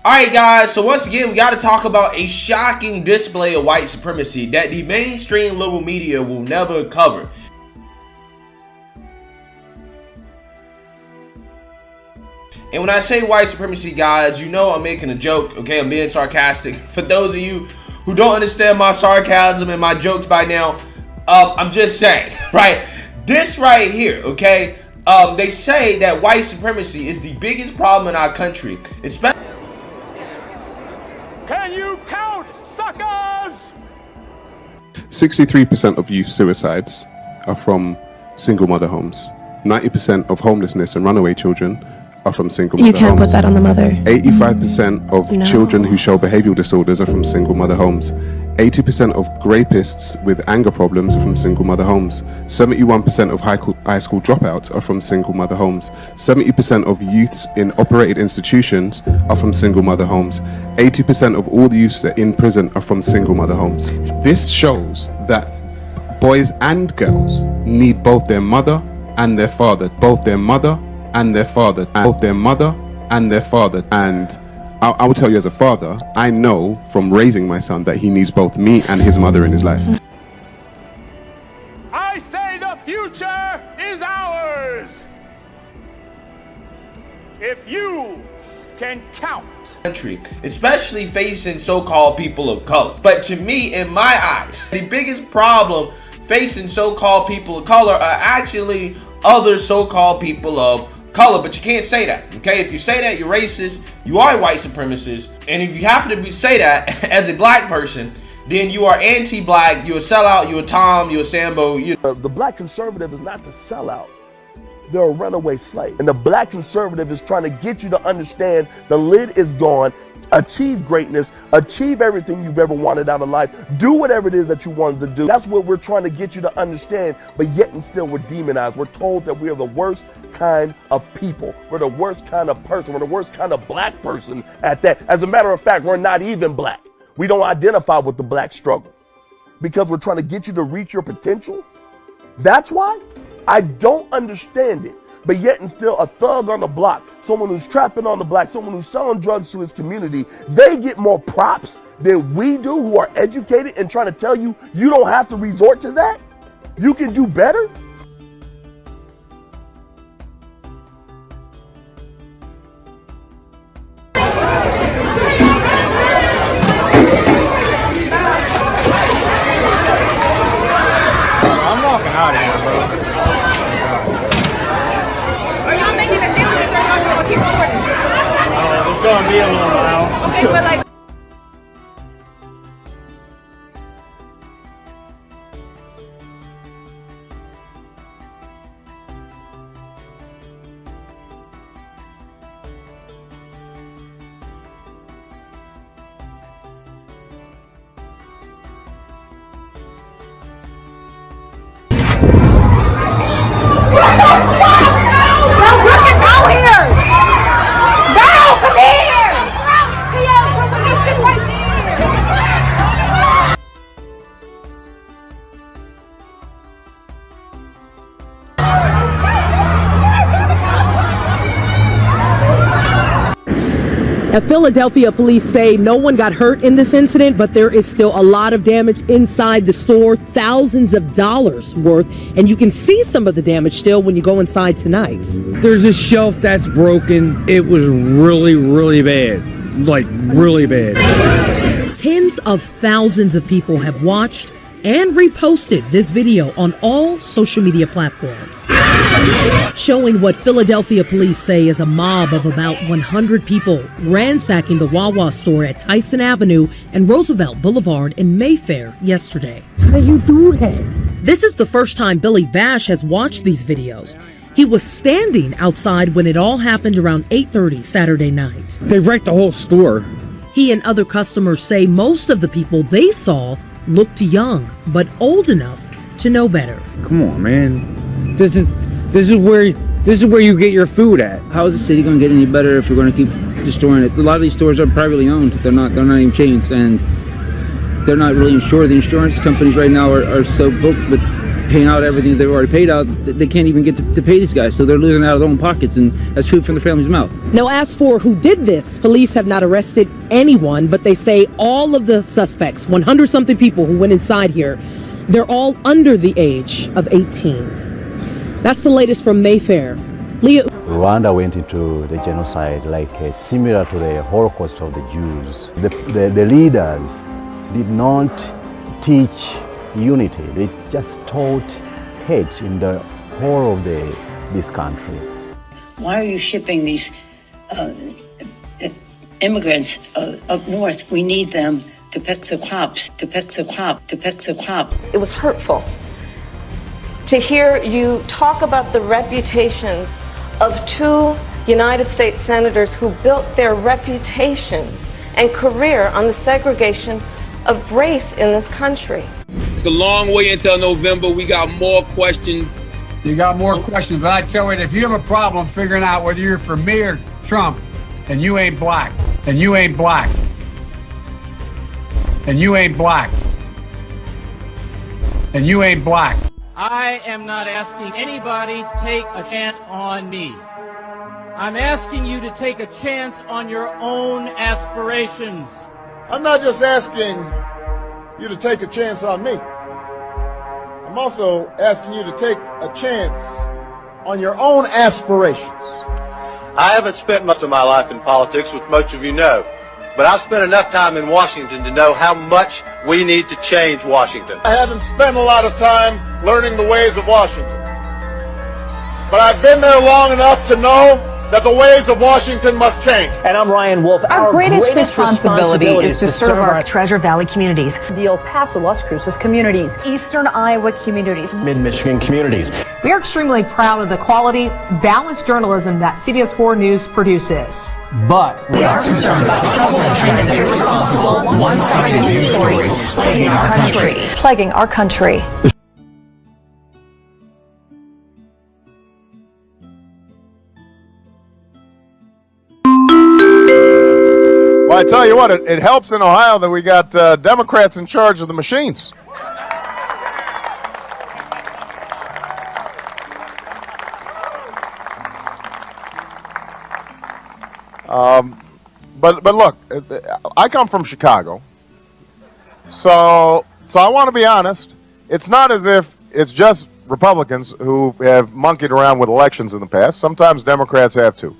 Alright guys, so once again we got to talk about a shocking display of white supremacy that the mainstream liberal media will never cover. And when I say white supremacy, guys, you know I'm making a joke, okay? I'm being sarcastic. For those of you who don't understand my sarcasm and my jokes by now, I'm just saying, right? This right here, okay? They say that white supremacy is the biggest problem in our country, especially. Can you count, suckers? 63% of youth suicides are from single mother homes. 90% of homelessness and runaway children are from single mother homes. You can't put that on the mother. 85% of children who show behavioral disorders are from single mother homes. 80% of rapists with anger problems are from single mother homes. 71% of high school dropouts are from single mother homes. 70% of youths in operated institutions are from single mother homes. 80% of all the youths that are in prison are from single mother homes. This shows that boys and girls need both their mother and their father. Both their mother and their father. Both their mother and their father. And I will tell you, as a father, I know from raising my son that he needs both me and his mother in his life. I say the future is ours. If you can count. Country, especially facing so-called people of color. But to me, in my eyes, the biggest problem facing so-called people of color are actually other so-called people of color, but you can't say that, okay? If you say that, you're racist, you are a white supremacist, and if you happen to say that as a black person, then you are anti-black, you're a sellout, you're a Tom, you're a Sambo. The black conservative is not the sellout. They're a runaway slave. And the black conservative is trying to get you to understand the lid is gone, achieve greatness, achieve everything you've ever wanted out of life, do whatever it is that you wanted to do. That's what we're trying to get you to understand, but yet and still we're demonized. We're told that we are the worst kind of people. We're the worst kind of person. We're the worst kind of black person at that. As a matter of fact, we're not even black. We don't identify with the black struggle because we're trying to get you to reach your potential. That's why I don't understand it. But yet and still a thug on the block, someone who's trapping on the block, someone who's selling drugs to his community, they get more props than we do who are educated and trying to tell you, you don't have to resort to that. You can do better. I'm walking out of here, bro. It's gonna be a little while. Okay, but like. Now, Philadelphia police say no one got hurt in this incident, but there is still a lot of damage inside the store, thousands of dollars worth, and you can see some of the damage still when you go inside tonight. There's a shelf that's broken. It was really, really bad. Like, really bad. Tens of thousands of people have watched and reposted this video on all social media platforms, showing what Philadelphia police say is a mob of about 100 people ransacking the Wawa store at Tyson Avenue and Roosevelt Boulevard in Mayfair yesterday. How you do that? This is the first time Billy Bash has watched these videos. He was standing outside when it all happened around 8:30 Saturday night. They wrecked the whole store. He and other customers say most of the people they saw looked young, but old enough to know better. Come on, man. This is where you get your food at. How is the city going to get any better if we're going to keep destroying it? A lot of these stores are privately owned. They're not even chains, and they're not really insured. The insurance companies right now are so booked with paying out everything they've already paid out. They can't even get to pay these guys, so they're losing out of their own pockets, and that's food from their family's mouth. Now, as for who did this, police have not arrested anyone, but they say all of the suspects, 100-something people who went inside here, they're all under the age of 18. That's the latest from Mayfair. Leah. Rwanda went into the genocide like similar to the Holocaust of the Jews. The leaders did not teach unity. They just taught hate in the whole of this country. Why are you shipping these immigrants up north? We need them to pick the crops, to pick the crop, to pick the crop. It was hurtful to hear you talk about the reputations of two United States senators who built their reputations and career on the segregation of race in this country. It's a long way until November. We got more questions. You got more questions, but I tell you, if you have a problem figuring out whether you're for me or Trump, then you ain't black. Then you ain't black. And you ain't black. And you ain't black. I am not asking anybody to take a chance on me. I'm asking you to take a chance on your own aspirations. I'm not just asking you to take a chance on me. I'm also asking you to take a chance on your own aspirations. I haven't spent much of my life in politics, which most of you know, but I've spent enough time in Washington to know how much we need to change Washington. I haven't spent a lot of time learning the ways of Washington, but I've been there long enough to know that the ways of Washington must change. And I'm Ryan Wolf. Our greatest responsibility is to serve our Treasure Valley communities, the El Paso, Las Cruces communities, Eastern Iowa communities, Mid-Michigan communities. We are extremely proud of the quality, balanced journalism that CBS 4 News produces. But we are concerned about the trouble and trend of irresponsible, one-sided news stories plaguing our country. Plaguing our country. Well, I tell you what, it helps in Ohio that we got Democrats in charge of the machines. But look, I come from Chicago, so I want to be honest. It's not as if it's just Republicans who have monkeyed around with elections in the past. Sometimes Democrats have too.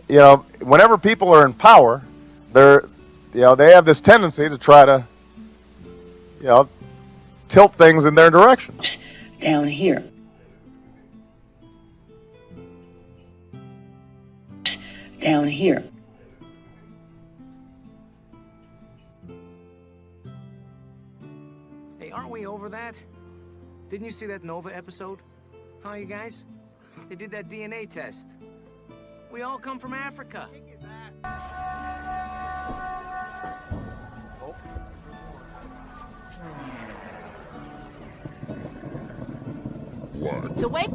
You know, whenever people are in power, they have this tendency to try to, tilt things in their direction. Down here. Down here. Hey, aren't we over that? Didn't you see that Nova episode? Huh, you guys? They did that DNA test. We all come from Africa. The way.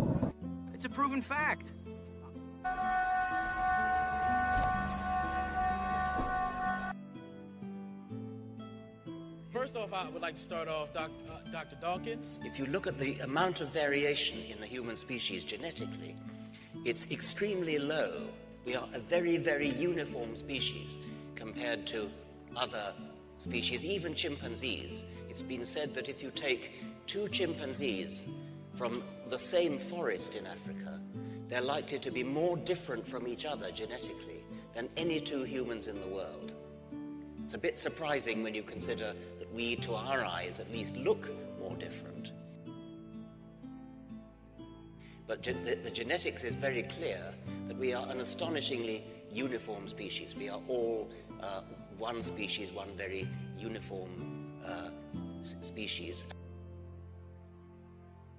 It's a proven fact. First off, I would like to start off, Dr. Dawkins. If you look at the amount of variation in the human species genetically, it's extremely low. We are a very, very uniform species compared to other species, even chimpanzees. It's been said that if you take two chimpanzees from the same forest in Africa, they're likely to be more different from each other genetically than any two humans in the world. It's a bit surprising when you consider that we, to our eyes, at least look more different. But the genetics is very clear that we are an astonishingly uniform species. We are all one species, one very uniform species.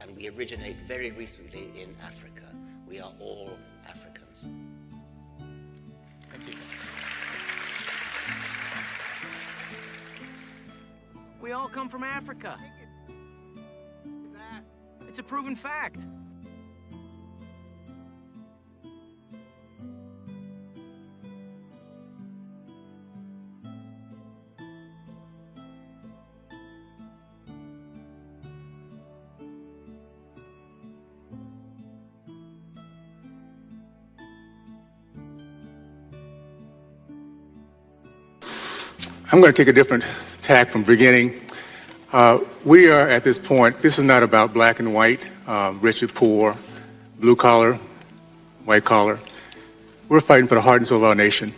And we originate very recently in Africa. We are all Africans. Thank you. We all come from Africa. It's a proven fact. I'm going to take a different tack from beginning. We are at this point, this is not about black and white, rich and poor, blue collar, white collar. We're fighting for the heart and soul of our nation.